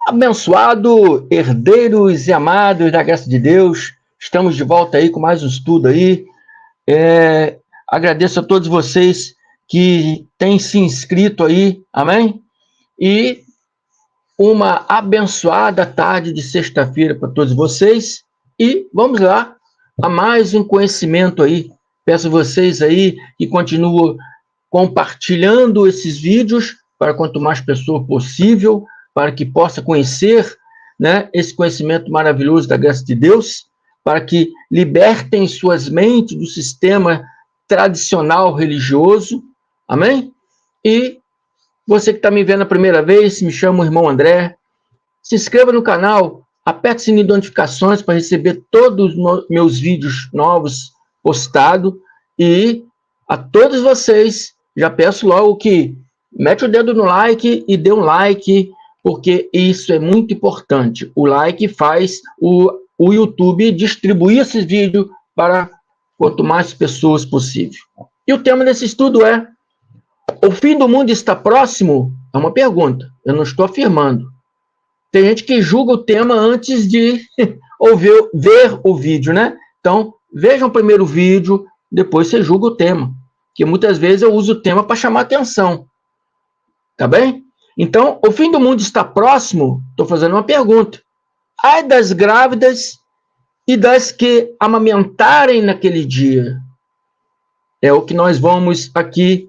Abençoado, herdeiros e amados da graça de Deus, estamos de volta aí com mais um estudo aí. Agradeço a todos vocês que têm se inscrito aí, amém? E uma abençoada tarde de sexta-feira para todos vocês. E vamos lá a mais um conhecimento aí. Peço a vocês aí que continuem compartilhando esses vídeos para quanto mais pessoas possível, para que possa conhecer, né, esse conhecimento maravilhoso da graça de Deus, para que libertem suas mentes do sistema tradicional religioso, amém? E você que está me vendo a primeira vez, me chamo irmão André, se inscreva no canal, aperte o sininho de notificações para receber todos os meus vídeos novos postados, e a todos vocês, já peço logo que mete o dedo no like e dê um like, porque isso é muito importante. O like faz o YouTube distribuir esses vídeos para quanto mais pessoas possível. E o tema desse estudo é: o fim do mundo está próximo? É uma pergunta, eu não estou afirmando. Tem gente que julga o tema antes de ver o vídeo, né? Então, vejam primeiro o vídeo, depois você julga o tema. Porque muitas vezes eu uso o tema para chamar atenção. Tá bem? Então, o fim do mundo está próximo? Estou fazendo uma pergunta. Ai das grávidas e das que amamentarem naquele dia. É o que nós vamos aqui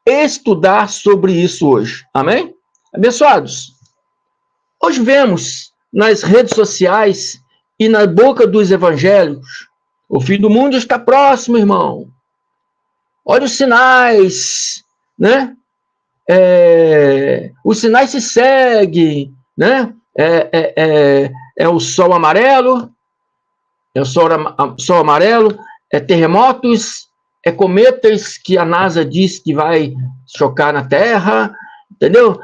estudar sobre isso hoje. Amém? Abençoados, hoje vemos nas redes sociais e na boca dos evangélicos: o fim do mundo está próximo, irmão. Olha os sinais, né? Os sinais se seguem, né? É o sol amarelo, sol amarelo, terremotos, cometas que a NASA diz que vai chocar na Terra, entendeu?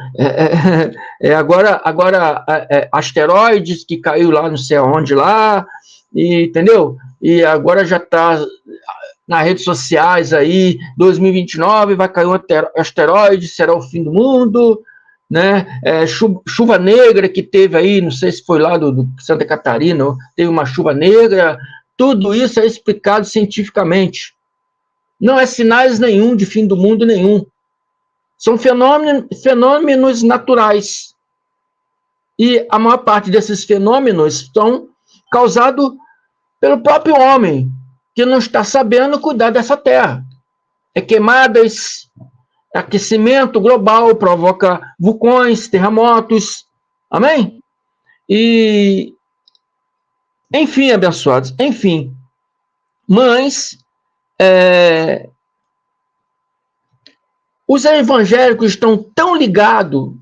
Agora asteroides que caiu lá não sei aonde lá, entendeu? E agora já está nas redes sociais aí, 2029 vai cair um asteroide, será o fim do mundo, né? Chuva negra que teve aí, não sei se foi lá do Santa Catarina, teve uma chuva negra. Tudo isso é explicado cientificamente. Não é sinais nenhum de fim do mundo nenhum. São fenômenos naturais. E a maior parte desses fenômenos são causados pelo próprio homem, que não está sabendo cuidar dessa terra. Queimadas, aquecimento global provoca vulcões, terremotos. Amém? E, enfim, abençoados, enfim. Mas os evangélicos estão tão ligados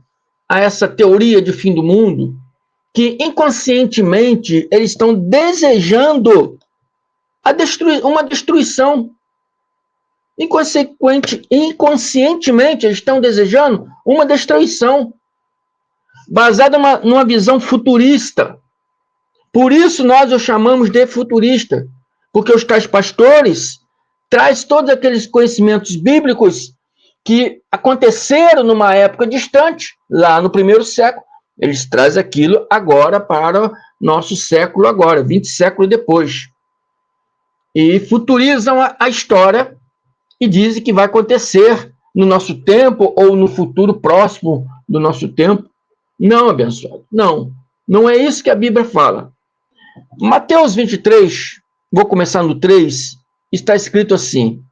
a essa teoria de fim do mundo que inconscientemente eles estão desejando uma destruição. Inconscientemente eles estão desejando uma destruição baseada numa visão futurista. Por isso nós o chamamos de futurista, porque os tais pastores trazem todos aqueles conhecimentos bíblicos que aconteceram numa época distante, lá no primeiro século. Eles trazem aquilo agora para nosso século agora, 20 séculos depois. E futurizam a história e dizem que vai acontecer no nosso tempo ou no futuro próximo do nosso tempo. Não, abençoado, não. Não é isso que a Bíblia fala. Mateus 23, vou começar no 3, está escrito assim: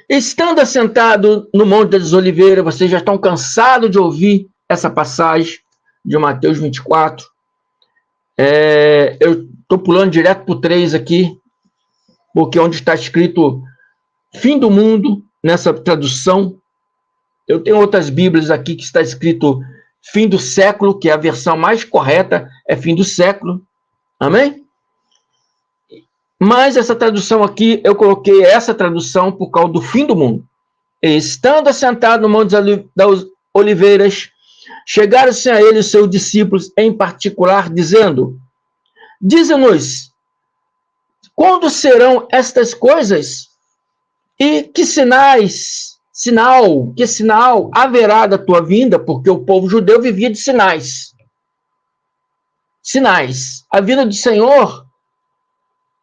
estando assentado no Monte das Oliveiras, vocês já estão cansados de ouvir essa passagem de Mateus 24. Eu estou pulando direto para o 3 aqui, porque onde está escrito fim do mundo, nessa tradução, eu tenho outras Bíblias aqui que está escrito fim do século, que é a versão mais correta, é fim do século. Amém? Mas essa tradução aqui, eu coloquei essa tradução por causa do fim do mundo. Estando assentado no Monte das Oliveiras, chegaram-se a ele os seus discípulos em particular, dizendo: dize-nos, quando serão estas coisas? E que sinal haverá da tua vinda? Porque o povo judeu vivia de sinais. sinais. A vinda do Senhor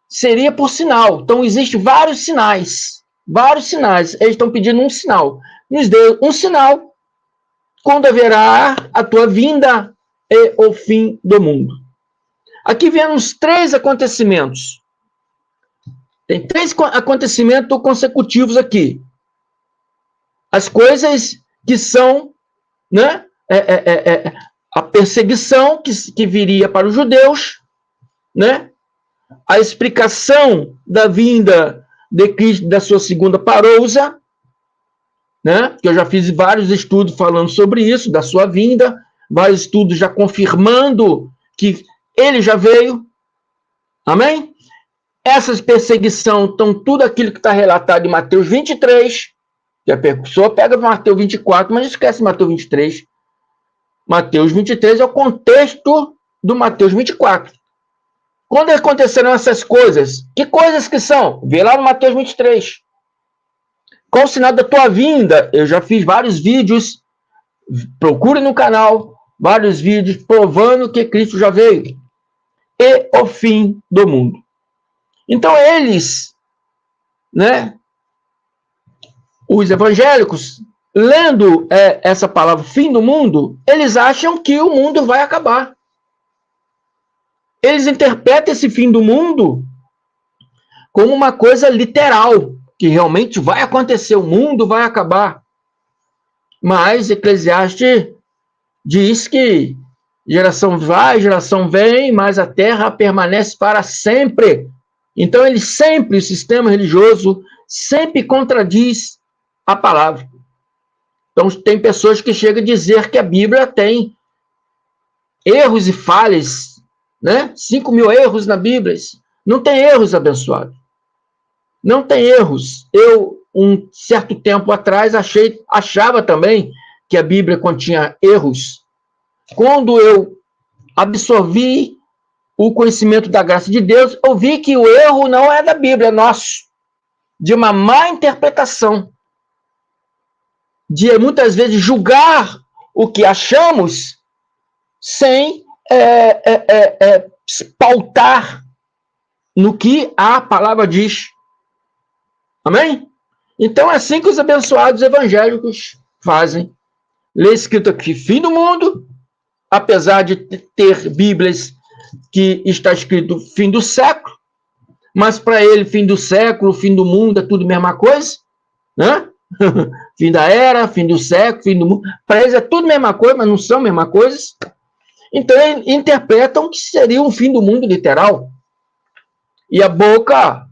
seria por sinal. Então, existem vários sinais. Vários sinais. Eles estão pedindo um sinal. Nos dê um sinal quando haverá a tua vinda e o fim do mundo. Aqui vemos 3 acontecimentos. Tem 3 acontecimentos consecutivos aqui. As coisas que são, né, a perseguição que viria para os judeus, né, a explicação da vinda de Cristo, da sua segunda parousa, né, que eu já fiz vários estudos falando sobre isso, da sua vinda, vários estudos já confirmando que ele já veio. Amém? Essas perseguições estão tudo aquilo que está relatado em Mateus 23, que a pessoa pega Mateus 24, mas esquece Mateus 23. Mateus 23 é o contexto do Mateus 24. Quando aconteceram essas coisas, que coisas que são? Vê lá no Mateus 23. Qual o sinal da tua vinda? Eu já fiz vários vídeos, procure no canal, vários vídeos provando que Cristo já veio. E o fim do mundo. Então eles, né, os evangélicos, lendo essa palavra fim do mundo, eles acham que o mundo vai acabar. Eles interpretam esse fim do mundo como uma coisa literal, que realmente vai acontecer, o mundo vai acabar. Mas Eclesiastes diz que geração vai, geração vem, mas a terra permanece para sempre. Então, ele sempre, o sistema religioso, sempre contradiz a palavra. Então, tem pessoas que chegam a dizer que a Bíblia tem erros e falhas, né? 5.000 erros na Bíblia. Não tem erros, abençoado. Não tem erros. Eu, um certo tempo atrás, achava também que a Bíblia continha erros. Quando eu absorvi o conhecimento da graça de Deus, eu vi que o erro não é da Bíblia, é nosso. De uma má interpretação. De, muitas vezes, julgar o que achamos sem pautar no que a palavra diz. Amém? Então, é assim que os abençoados evangélicos fazem. Lê escrito aqui, fim do mundo, apesar de ter Bíblias que está escrito fim do século, mas para ele, fim do século, fim do mundo, é tudo a mesma coisa, né? Fim da era, fim do século, fim do mundo. Para eles é tudo a mesma coisa, mas não são a mesma coisa. Então, eles interpretam que seria um fim do mundo literal. E a boca,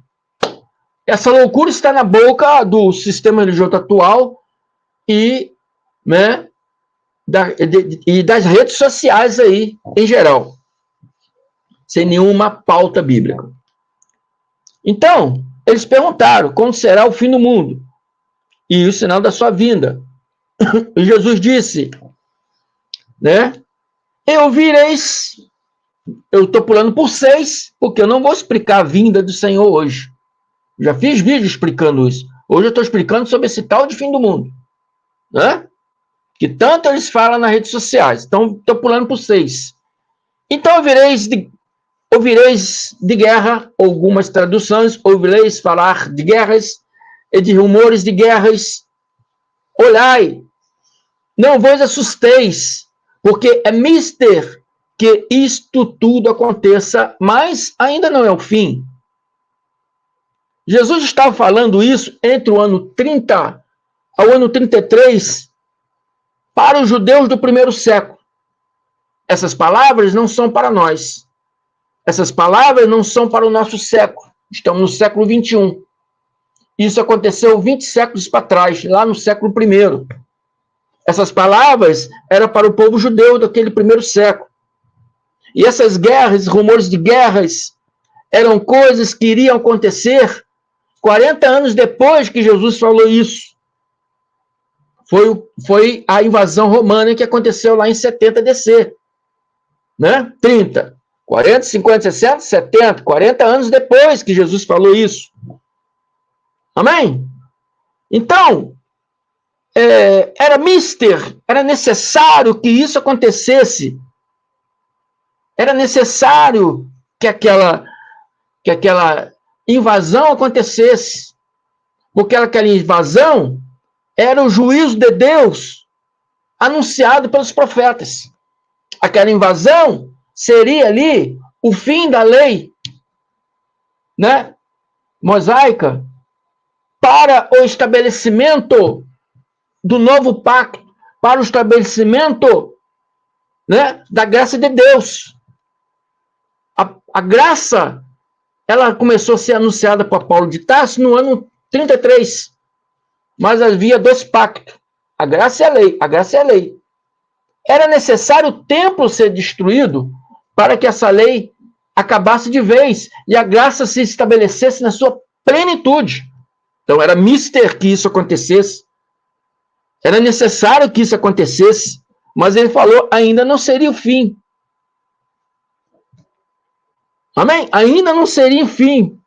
essa loucura está na boca do sistema religioso atual e, né, e das redes sociais aí, em geral, sem nenhuma pauta bíblica. Então, eles perguntaram, quando será o fim do mundo? E o sinal da sua vinda. E Jesus disse, né, eu estou pulando por 6, porque eu não vou explicar a vinda do Senhor hoje. Já fiz vídeo explicando isso. Hoje eu estou explicando sobre esse tal de fim do mundo, né? Que tanto eles falam nas redes sociais. Então, estou pulando por 6. Então, ouvireis de guerra, algumas traduções, ouvireis falar de guerras e de rumores de guerras. Olhai, não vos assusteis, porque é mister que isto tudo aconteça, mas ainda não é o fim. Jesus estava falando isso entre o ano 30 ao ano 33 para os judeus do primeiro século. Essas palavras não são para nós. Essas palavras não são para o nosso século. Estamos no século 21. Isso aconteceu 20 séculos para trás, lá no século I. Essas palavras eram para o povo judeu daquele primeiro século. E essas guerras, rumores de guerras, eram coisas que iriam acontecer 40 anos depois que Jesus falou isso. Foi a invasão romana que aconteceu lá em 70 DC. Né? 30, 40, 50, 60, 70, 40 anos depois que Jesus falou isso. Amém? Então, era necessário que isso acontecesse. Era necessário que aquela invasão acontecesse, porque aquela invasão era o juízo de Deus anunciado pelos profetas. Aquela invasão seria ali o fim da lei, né, mosaica, para o estabelecimento do novo pacto, para o estabelecimento, né, da graça de Deus. A graça, ela começou a ser anunciada por Paulo de Tarso no ano 33, mas havia dois pactos, a graça e a lei. A graça e a lei. Era necessário o templo ser destruído para que essa lei acabasse de vez e a graça se estabelecesse na sua plenitude. Então era mister que isso acontecesse. Era necessário que isso acontecesse, mas ele falou, ainda não seria o fim. Amém? Ainda não seria o fim,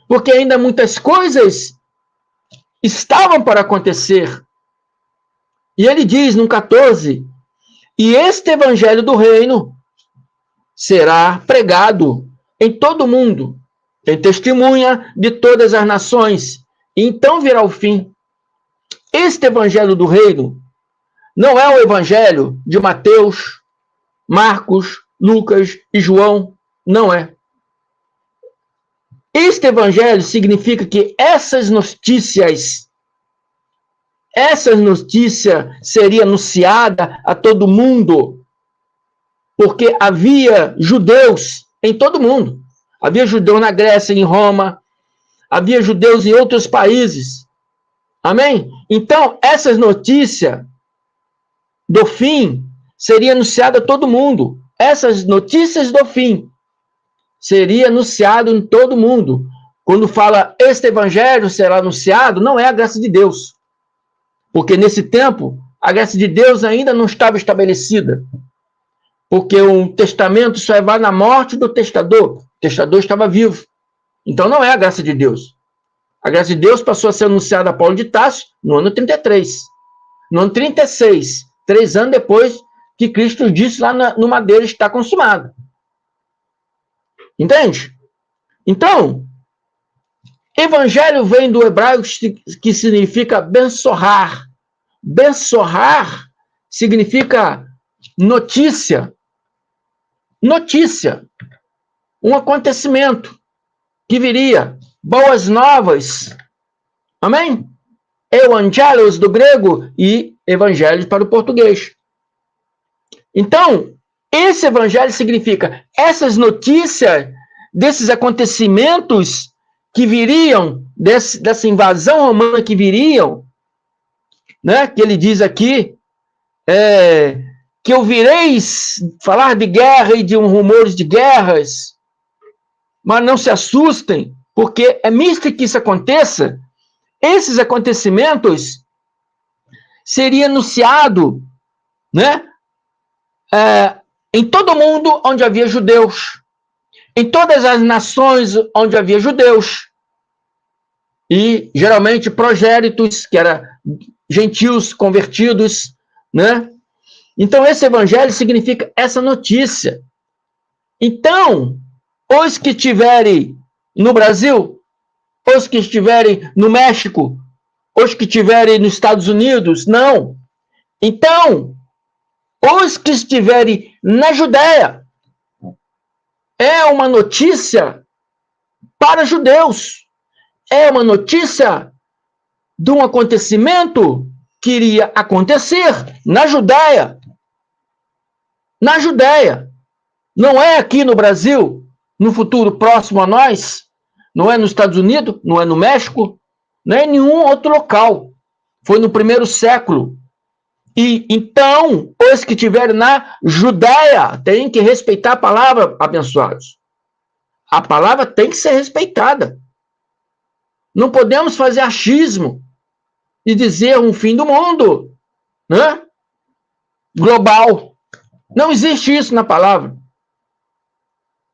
porque ainda muitas coisas estavam para acontecer. E ele diz no 14, e este evangelho do reino será pregado em todo o mundo, em testemunha de todas as nações, e então virá o fim. Este evangelho do reino não é o evangelho de Mateus, Marcos, Lucas e João, não é. Este evangelho significa que essas notícias seriam anunciadas a todo mundo, porque havia judeus em todo mundo. Havia judeus na Grécia, em Roma, havia judeus em outros países. Amém? Então, essas notícias do fim seriam anunciadas a todo mundo. Essas notícias do fim seriam anunciadas em todo mundo. Quando fala, este evangelho será anunciado, não é a graça de Deus. Porque nesse tempo, a graça de Deus ainda não estava estabelecida. Porque o testamento só vai na morte do testador. O testador estava vivo. Então não é a graça de Deus. A graça de Deus passou a ser anunciada a Paulo de Tarso no ano 33. No ano 36, 3 anos depois que Cristo disse lá no madeiro, está consumado. Entende? Então, evangelho vem do hebraico que significa bensorrar. Bensorrar significa notícia. Notícia. Um acontecimento que viria. Boas novas. Amém? Evangelos do grego e evangelhos para o português. Então, esse evangelho significa essas notícias desses acontecimentos que viriam, dessa invasão romana que viriam, né? Que ele diz aqui, que ouvireis falar de guerra e de rumores de guerras, mas não se assustem, porque é misto que isso aconteça. Esses acontecimentos seriam anunciados, né? Em todo mundo onde havia judeus, em todas as nações onde havia judeus, e geralmente progénitos, que eram gentios convertidos, né? Então esse evangelho significa essa notícia. Então, os que estiverem no Brasil, os que estiverem no México, os que estiverem nos Estados Unidos, não. Então, os que estiverem na Judéia, é uma notícia para judeus. É uma notícia de um acontecimento que iria acontecer na Judéia. Na Judéia. Não é aqui no Brasil, no futuro próximo a nós, não é nos Estados Unidos, não é no México, não é em nenhum outro local. Foi no primeiro século. E então, os que estiverem na Judéia têm que respeitar a palavra, abençoados. A palavra tem que ser respeitada. Não podemos fazer achismo e dizer um fim do mundo, né? Global. Não existe isso na palavra.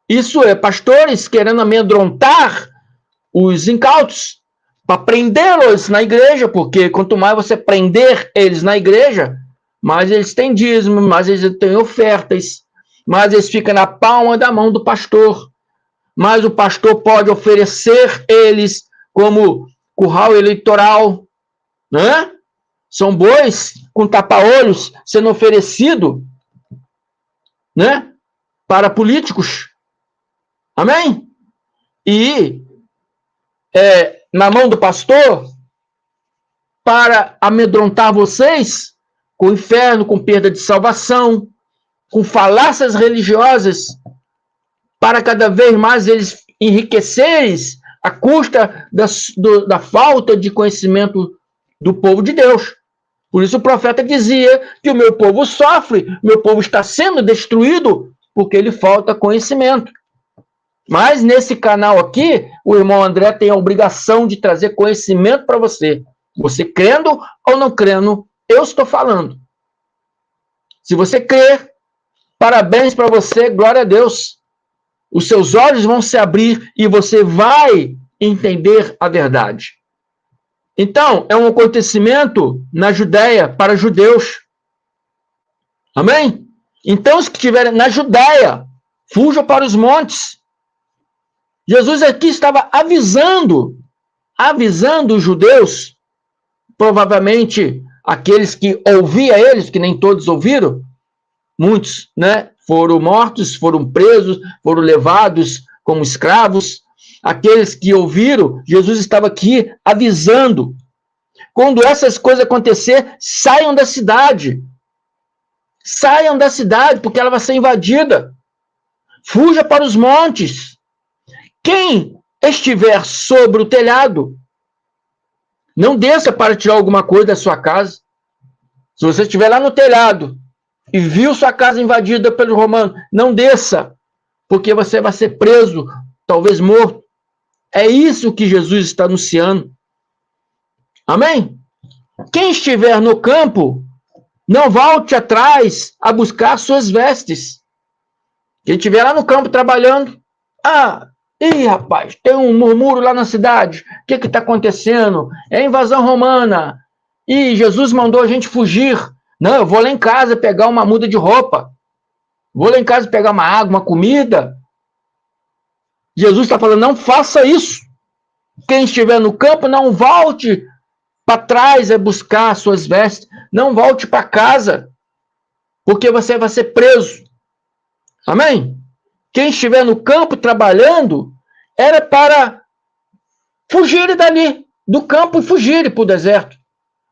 Isso é pastores querendo amedrontar os incautos para prendê-los na igreja, porque quanto mais você prender eles na igreja, mais eles têm dízimo, mais eles têm ofertas, mas eles ficam na palma da mão do pastor. Mas o pastor pode oferecer eles como curral eleitoral, né? São bois com tapa-olhos sendo oferecido, né? Para políticos. Amém? E na mão do pastor, para amedrontar vocês com o inferno, com perda de salvação, com falácias religiosas, para cada vez mais eles enriquecerem à custa da falta de conhecimento do povo de Deus. Por isso o profeta dizia que o meu povo sofre, meu povo está sendo destruído porque lhe falta conhecimento. Mas nesse canal aqui, o irmão André tem a obrigação de trazer conhecimento para você. Você crendo ou não crendo, eu estou falando. Se você crer, parabéns para você, glória a Deus. Os seus olhos vão se abrir e você vai entender a verdade. Então, é um acontecimento na Judéia para judeus. Amém? Então, os que estiverem na Judéia, fujam para os montes. Jesus aqui estava avisando os judeus, provavelmente aqueles que ouviam eles, que nem todos ouviram, muitos, né, foram mortos, foram presos, foram levados como escravos. Aqueles que ouviram, Jesus estava aqui avisando. Quando essas coisas acontecer, saiam da cidade. Saiam da cidade, porque ela vai ser invadida. Fuja para os montes. Quem estiver sobre o telhado, não desça para tirar alguma coisa da sua casa. Se você estiver lá no telhado e viu sua casa invadida pelos romanos, não desça, porque você vai ser preso, talvez morto. É isso que Jesus está anunciando. Amém? Quem estiver no campo, não volte atrás a buscar suas vestes. Quem estiver lá no campo trabalhando, rapaz, tem um murmúrio lá na cidade. O que está acontecendo? É invasão romana. E Jesus mandou a gente fugir. Não, eu vou lá em casa pegar uma muda de roupa. Vou lá em casa pegar uma água, uma comida. Jesus está falando, não faça isso. Quem estiver no campo, não volte para trás a buscar suas vestes. Não volte para casa, porque você vai ser preso. Amém? Quem estiver no campo trabalhando, era para fugirem dali, do campo, e fugirem para o deserto.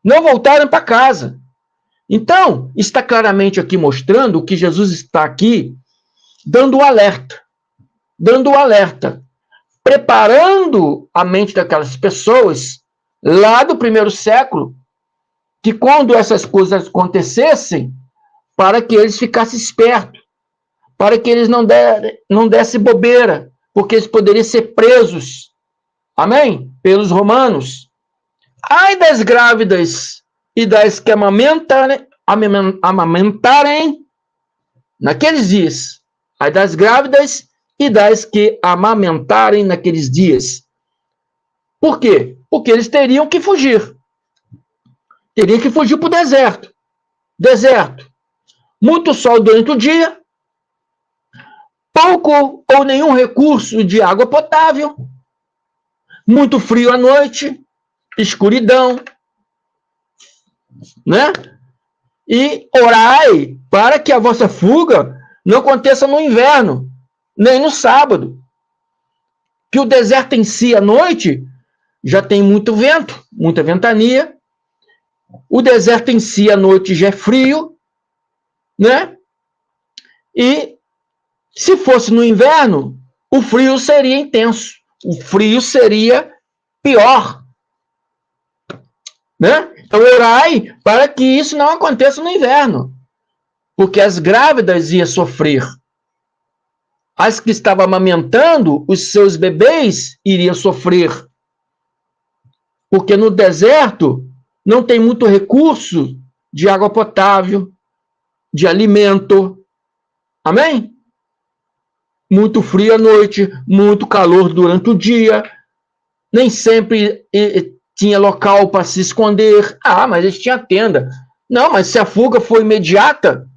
Não voltarem para casa. Então, está claramente aqui mostrando que Jesus está aqui dando o alerta. Dando o alerta. Preparando a mente daquelas pessoas lá do primeiro século, que quando essas coisas acontecessem, para que eles ficassem espertos, para que eles não dessem bobeira, porque eles poderiam ser presos, amém? Pelos romanos. Ai das grávidas e das que amamentarem naqueles dias. Ai das grávidas e das que amamentarem naqueles dias. Por quê? Porque eles teriam que fugir. Teriam que fugir para o deserto. Deserto. Muito sol durante o dia, pouco ou nenhum recurso de água potável, muito frio à noite, escuridão, né? E orai para que a vossa fuga não aconteça no inverno, nem no sábado. Que o deserto em si, à noite, já tem muito vento, muita ventania. O deserto em si, à noite, já é frio, né? E se fosse no inverno, o frio seria intenso. O frio seria pior, né? Então, orai para que isso não aconteça no inverno, porque as grávidas iam sofrer. As que estavam amamentando, os seus bebês iriam sofrer, porque no deserto não tem muito recurso de água potável, de alimento. Amém? Muito frio à noite, muito calor durante o dia, nem sempre tinha local para se esconder. Mas eles tinham tenda. Não, mas se a fuga foi imediata,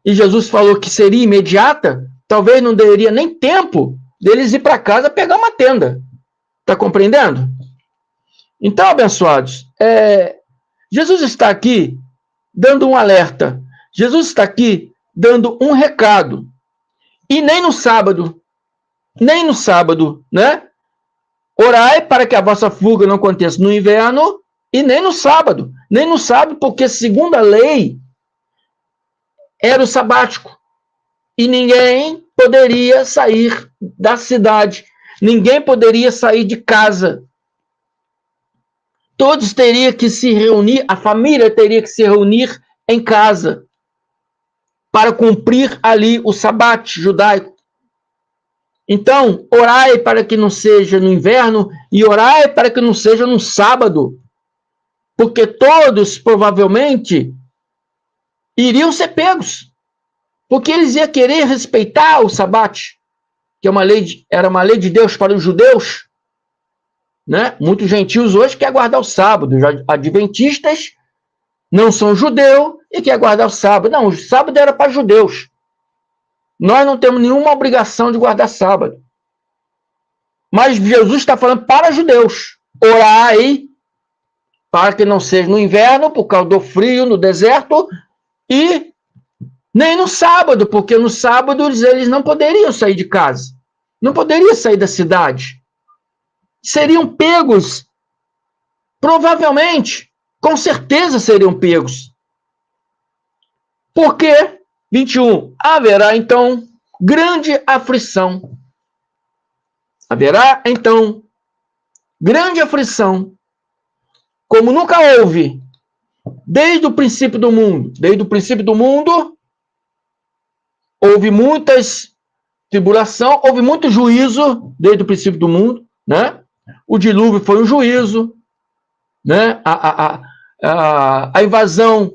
e Jesus falou que seria imediata, talvez não daria nem tempo deles ir para casa pegar uma tenda. Está compreendendo? Então, abençoados, Jesus está aqui dando um alerta. Jesus está aqui dando um recado. E nem no sábado, né? Orai para que a vossa fuga não aconteça no inverno e nem no sábado, porque segundo a lei era o sabático e ninguém poderia sair da cidade, ninguém poderia sair de casa. Todos teriam que se reunir, a família teria que se reunir em casa para cumprir ali o sabate judaico. Então, orai para que não seja no inverno e orai para que não seja no sábado, porque todos provavelmente iriam ser pegos, porque eles iam querer respeitar o sabate, que era uma lei de Deus para os judeus, né? Muitos gentios hoje querem guardar o sábado, os adventistas não são judeus e querem guardar o sábado. Não, o sábado era para judeus. Nós não temos nenhuma obrigação de guardar sábado. Mas Jesus está falando para judeus. Orai para que não seja no inverno, por causa do frio, no deserto, e nem no sábado, porque no sábado eles não poderiam sair de casa. Não poderiam sair da cidade. Seriam pegos, provavelmente, com certeza seriam pegos. Porque, 21, haverá então grande aflição. Haverá então grande aflição, como nunca houve, desde o princípio do mundo. Desde o princípio do mundo, houve muitas tribulação, houve muito juízo, desde o princípio do mundo, né? O dilúvio foi um juízo, né? A invasão,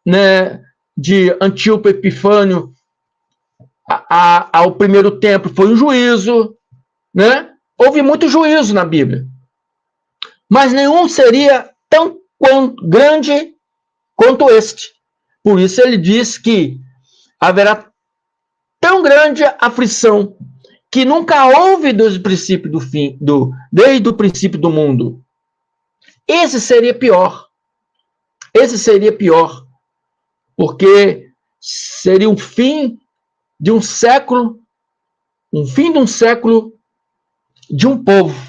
né, de Antíoco Epifânio ao primeiro templo foi um juízo, né? Houve muito juízo na Bíblia. Mas nenhum seria tão grande quanto este. Por isso ele diz que haverá tão grande aflição que nunca houve desde o princípio desde o princípio do mundo. Esse seria pior. Esse seria pior. Porque seria um fim de um século, de um povo,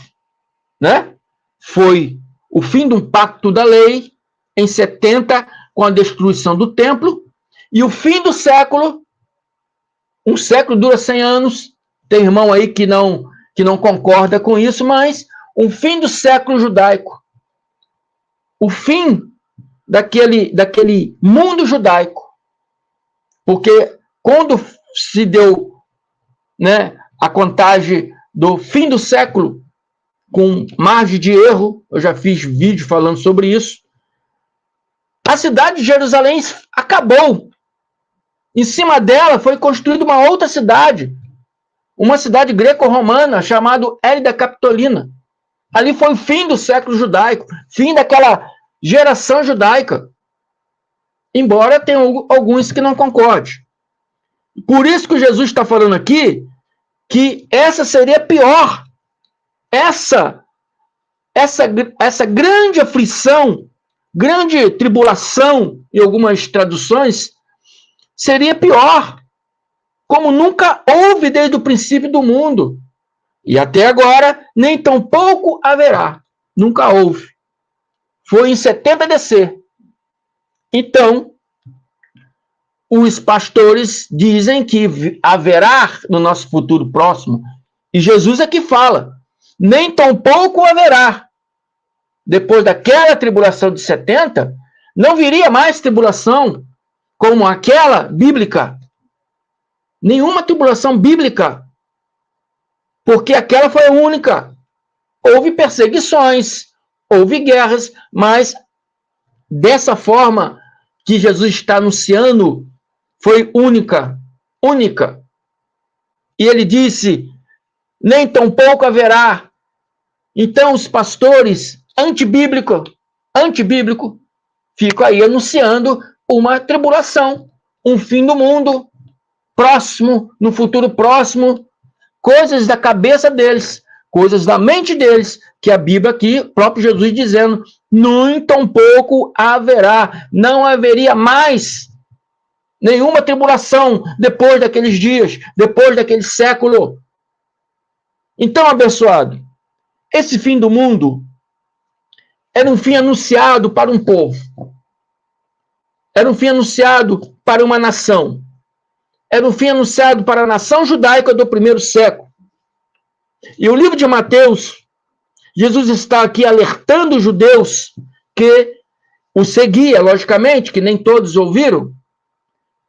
né? Foi o fim de um pacto da lei em 70 com a destruição do templo e o fim do século. Um século dura 100 anos. Tem irmão aí que não concorda com isso, mas o fim do século judaico, o fim daquele mundo judaico, porque quando se deu, né, a contagem do fim do século com margem de erro, eu já fiz vídeo falando sobre isso, a cidade de Jerusalém acabou. Em cima dela foi construída uma outra cidade, uma cidade greco-romana chamada Érida Capitolina. Ali foi o fim do século judaico, fim daquela geração judaica. Embora tenha alguns que não concordem. Por isso que Jesus está falando aqui que essa seria pior. Essa grande aflição, grande tribulação, em algumas traduções, seria pior, como nunca houve desde o princípio do mundo. E até agora, nem tampouco haverá. Nunca houve. Foi em 70 DC. Então, os pastores dizem que haverá no nosso futuro próximo, e Jesus é que fala, nem tampouco haverá. Depois daquela tribulação de 70, não viria mais tribulação como aquela bíblica. Nenhuma tribulação bíblica, porque aquela foi a única. Houve perseguições, houve guerras, mas dessa forma que Jesus está anunciando, foi única. E ele disse, nem tampouco haverá. Então os pastores antibíblico, ficam aí anunciando uma tribulação. um fim do mundo próximo, no futuro próximo, coisas da cabeça deles, coisas da mente deles, que a Bíblia aqui, o próprio Jesus dizendo, nem tampouco haverá, não haveria mais nenhuma tribulação depois daqueles dias, depois daquele século. Então, abençoado, esse fim do mundo era um fim anunciado para um povo, era um fim anunciado para uma nação, era um fim anunciado para a nação judaica do primeiro século. E o livro de Mateus, Jesus está aqui alertando os judeus que o seguia, logicamente, que nem todos ouviram.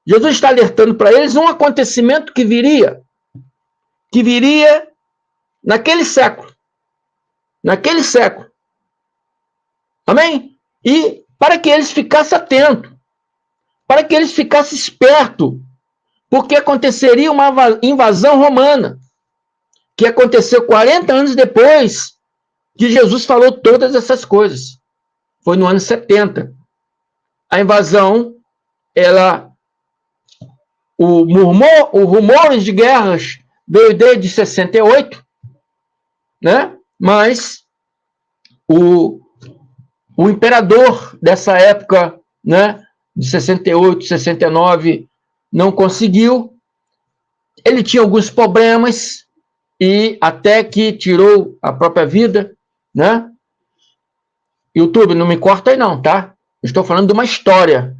Jesus está alertando para eles um acontecimento que viria naquele século. Naquele século. Amém? E para que eles ficassem atentos, para que eles ficassem espertos, porque aconteceria uma invasão romana, que aconteceu 40 anos depois que Jesus falou todas essas coisas. Foi no ano 70. A invasão, os rumores de guerras veio desde 68, né? Mas o imperador dessa época, né, de 68, 69, não conseguiu. Ele tinha alguns problemas e até que tirou a própria vida, né? YouTube, não me corta aí não, tá? Estou falando de uma história.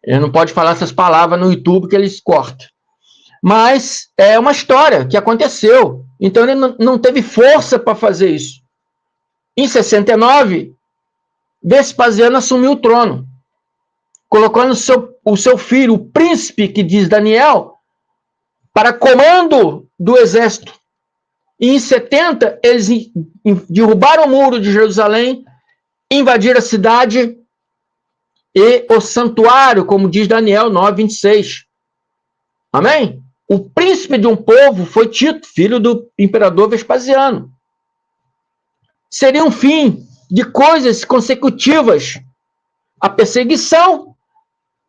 Ele não pode falar essas palavras no YouTube que eles cortam. Mas é uma história que aconteceu. Então ele não teve força para fazer isso. Em 69, Vespasiano assumiu o trono, colocando o seu filho, o príncipe, que diz Daniel, para comando do exército. E em 70, eles derrubaram o muro de Jerusalém, invadiram a cidade e o santuário, como diz Daniel 9:26. Amém? O príncipe de um povo foi Tito, filho do imperador Vespasiano. Seria um fim de coisas consecutivas: a perseguição,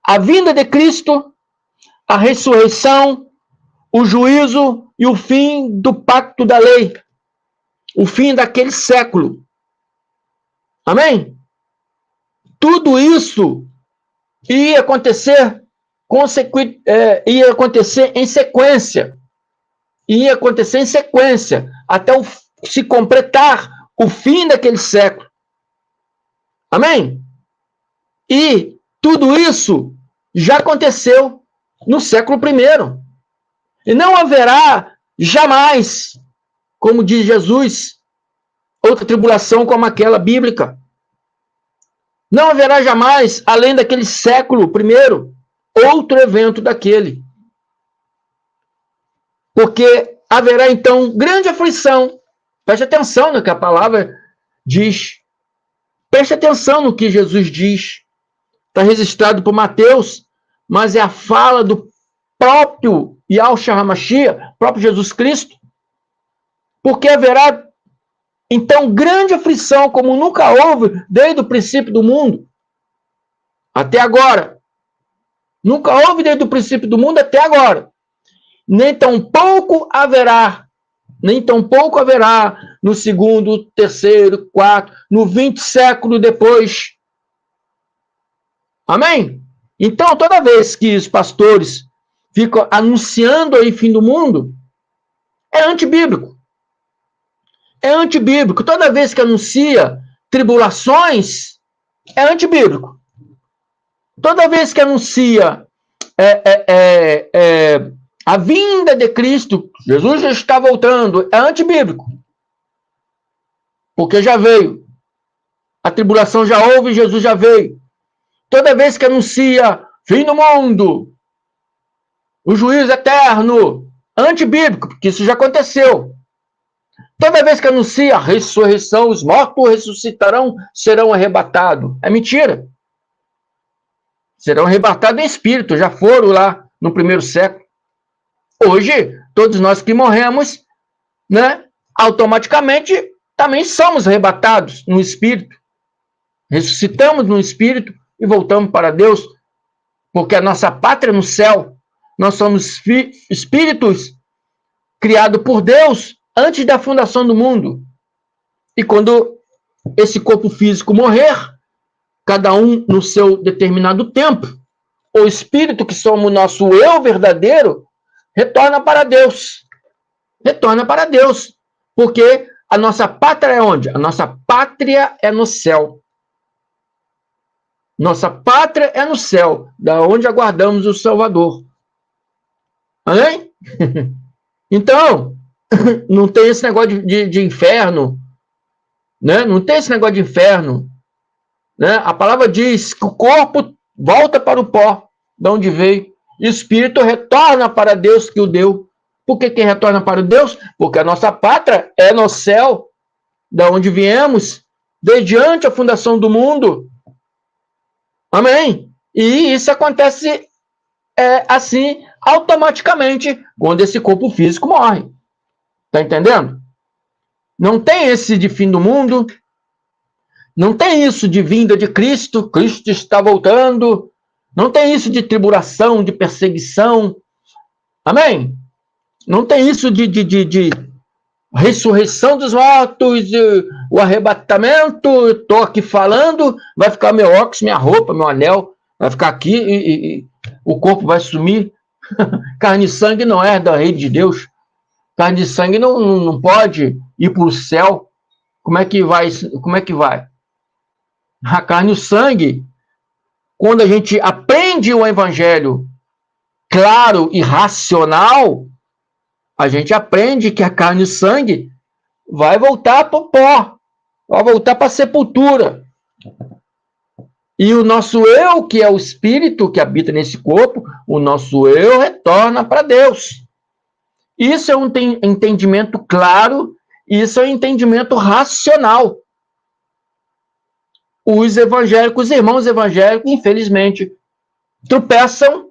a vinda de Cristo, a ressurreição, o juízo e o fim do pacto da lei, o fim daquele século. Amém? Tudo isso ia acontecer em sequência. Ia acontecer em sequência, até se completar o fim daquele século. Amém? E tudo isso já aconteceu no século I. E não haverá jamais, como diz Jesus, outra tribulação como aquela bíblica. Não haverá jamais, além daquele século I, outro evento daquele. Porque haverá, então, grande aflição. Preste atenção no que a palavra diz. Preste atenção no que Jesus diz. Está registrado por Mateus, mas é a fala do próprio Yahshua HaMashiach, próprio Jesus Cristo. Porque haverá, então, grande aflição, como nunca houve desde o princípio do mundo até agora. Nunca houve desde o princípio do mundo até agora. Nem tampouco haverá no segundo, terceiro, quarto, no 20 século depois. Amém? Então, toda vez que os pastores ficam anunciando aí fim do mundo, é antibíblico. É antibíblico. Toda vez que anuncia tribulações, é antibíblico. Toda vez que anuncia a vinda de Cristo, Jesus já está voltando, é antibíblico. Porque já veio. A tribulação já houve, Jesus já veio. Toda vez que anuncia fim do mundo, o juízo eterno, antibíblico, porque isso já aconteceu. Toda vez que anuncia a ressurreição, os mortos ressuscitarão, serão arrebatados. É mentira. Serão arrebatados em espírito, já foram lá no primeiro século. Hoje, todos nós que morremos, né, automaticamente também somos arrebatados no espírito. Ressuscitamos no espírito e voltamos para Deus. porque a nossa pátria é no céu. Nós somos espíritos criados por Deus antes da fundação do mundo. E quando esse corpo físico morrer, cada um no seu determinado tempo, o espírito, que somos o nosso eu verdadeiro, retorna para Deus. Retorna para Deus. Porque a nossa pátria é onde? A nossa pátria é no céu. Nossa pátria é no céu, da onde aguardamos o Salvador. Amém? Então, não tem esse negócio de inferno, né? Não tem esse negócio de inferno, né? A palavra diz que o corpo volta para o pó, de onde veio, e o espírito retorna para Deus que o deu. Por que retorna para Deus? Porque a nossa pátria é no céu, da onde viemos, desde antes a fundação do mundo. Amém? E isso acontece assim, automaticamente, quando esse corpo físico morre. Tá entendendo? Não tem esse de fim do mundo, não tem isso de vinda de Cristo, Cristo está voltando, não tem isso de tribulação, de perseguição. Amém? Não tem isso de ressurreição dos mortos, o arrebatamento. Estou aqui falando, vai ficar meu óculos, minha roupa, meu anel, vai ficar aqui e o corpo vai sumir. Carne e sangue não é da rei de Deus. Carne e sangue não pode ir para o céu. Como é que vai? Como é que vai? A carne e o sangue, quando a gente aprende o evangelho claro e racional, a gente aprende que a carne e o sangue vai voltar para o pó, vai voltar para a sepultura. E o nosso eu, que é o espírito que habita nesse corpo, o nosso eu retorna para Deus. Isso é um entendimento claro, isso é um entendimento racional. Os evangélicos, os irmãos evangélicos, infelizmente, tropeçam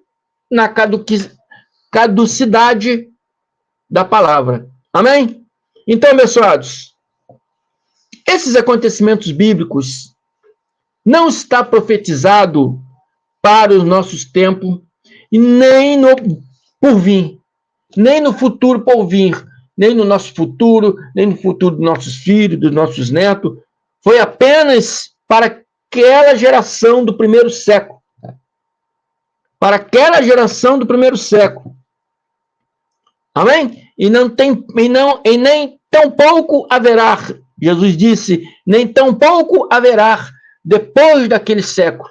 na caducidade da palavra. Amém? Então, meus amados, esses acontecimentos bíblicos não está profetizado para os nossos tempos e nem no por vir, nem no futuro por vir, nem no nosso futuro, nem no futuro dos nossos filhos, dos nossos netos. Foi apenas para aquela geração do primeiro século. Para aquela geração do primeiro século. Amém? E nem tampouco haverá, Jesus disse, nem tampouco haverá depois daquele século.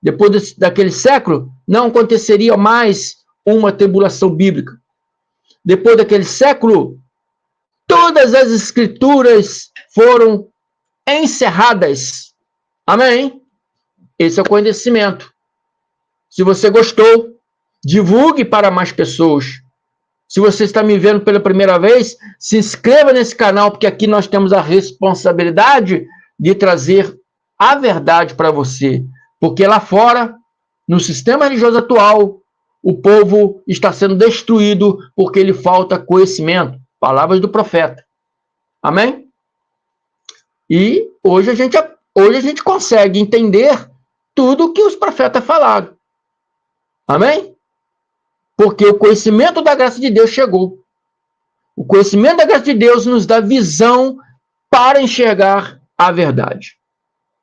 Depois daquele século, não aconteceria mais uma tribulação bíblica. Depois daquele século, todas as escrituras foram encerradas. Amém? Esse é o conhecimento. Se você gostou, divulgue para mais pessoas. Se você está me vendo pela primeira vez, se inscreva nesse canal, porque aqui nós temos a responsabilidade de trazer a verdade para você. Porque lá fora, no sistema religioso atual, o povo está sendo destruído porque lhe falta conhecimento. Palavras do profeta. Amém? E hoje a gente consegue entender tudo o que os profetas falaram. Amém? Porque o conhecimento da graça de Deus chegou. O conhecimento da graça de Deus nos dá visão para enxergar a verdade.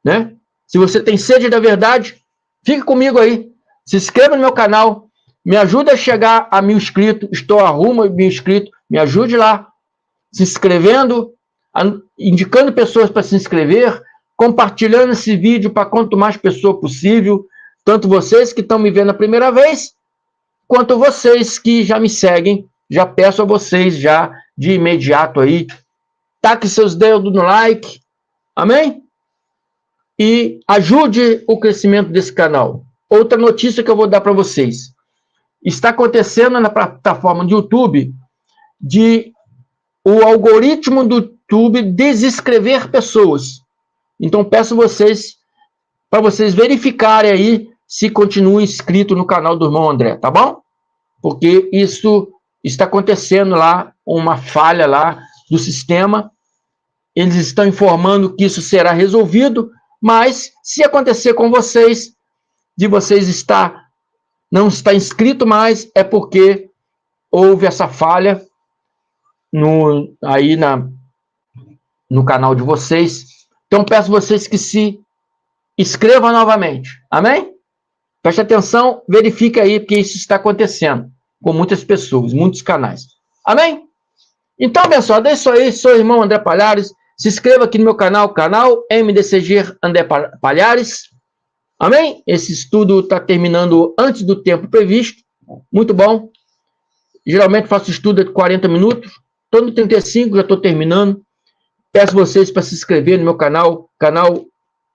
Né? Se você tem sede da verdade, fique comigo aí. Se inscreva no meu canal. Me ajude a chegar a 1000 inscritos. Estou a rumo a 1000 inscritos. Me ajude lá. Se inscrevendo, indicando pessoas para se inscrever, compartilhando esse vídeo para quanto mais pessoas possível. Tanto vocês que estão me vendo a primeira vez, quanto vocês que já me seguem. Já peço a vocês já de imediato aí, taque seus dedos no like, amém? E ajude o crescimento desse canal. Outra notícia que eu vou dar para vocês. Está acontecendo na plataforma de YouTube de o algoritmo do YouTube desescrever pessoas. Então peço vocês para vocês verificarem aí se continua inscrito no canal do irmão André, tá bom? Porque isso está acontecendo lá, uma falha lá do sistema. Eles estão informando que isso será resolvido, mas se acontecer com vocês, de vocês estar não está inscrito mais, é porque houve essa falha aí no canal de vocês. Então, peço vocês que se inscrevam novamente. Amém? Preste atenção, verifique aí, porque isso está acontecendo com muitas pessoas, muitos canais. Amém? Então, abençoado, é isso aí. Sou o irmão André Palhares. Se inscreva aqui no meu canal MDCG André Palhares. Amém? Esse estudo está terminando antes do tempo previsto. Muito bom. Geralmente faço estudo de 40 minutos. Estou no 35, já estou terminando. Peço vocês para se inscrever no meu canal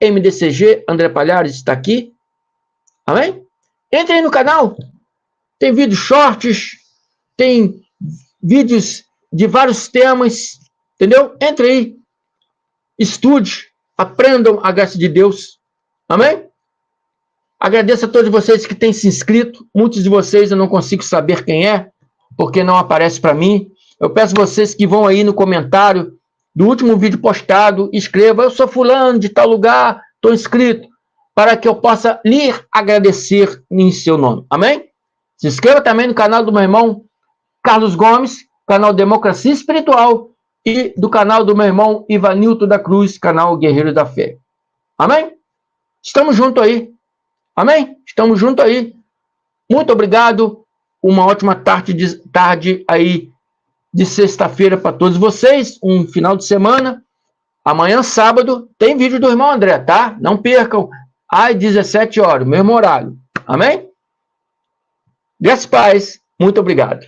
MDCG André Palhares está aqui. Amém? Entre aí no canal. Tem vídeos shorts, tem vídeos de vários temas, entendeu? Entre aí. Estude, aprendam a graça de Deus. Amém? Agradeço a todos vocês que têm se inscrito. Muitos de vocês eu não consigo saber quem é, porque não aparece para mim. Eu peço vocês que vão aí no comentário do último vídeo postado, escreva: eu sou fulano de tal lugar, estou inscrito, para que eu possa lhe agradecer em seu nome. Amém? Se inscreva também no canal do meu irmão Carlos Gomes, canal Democracia Espiritual, e do canal do meu irmão Ivanilton da Cruz, canal Guerreiro da Fé. Amém? Estamos juntos aí. Amém? Estamos juntos aí. Muito obrigado. Uma ótima tarde aí de sexta-feira para todos vocês. Um final de semana. Amanhã, sábado, tem vídeo do irmão André, tá? Não percam. Às 17 horas, mesmo horário. Amém? Graças a paz. Muito obrigado.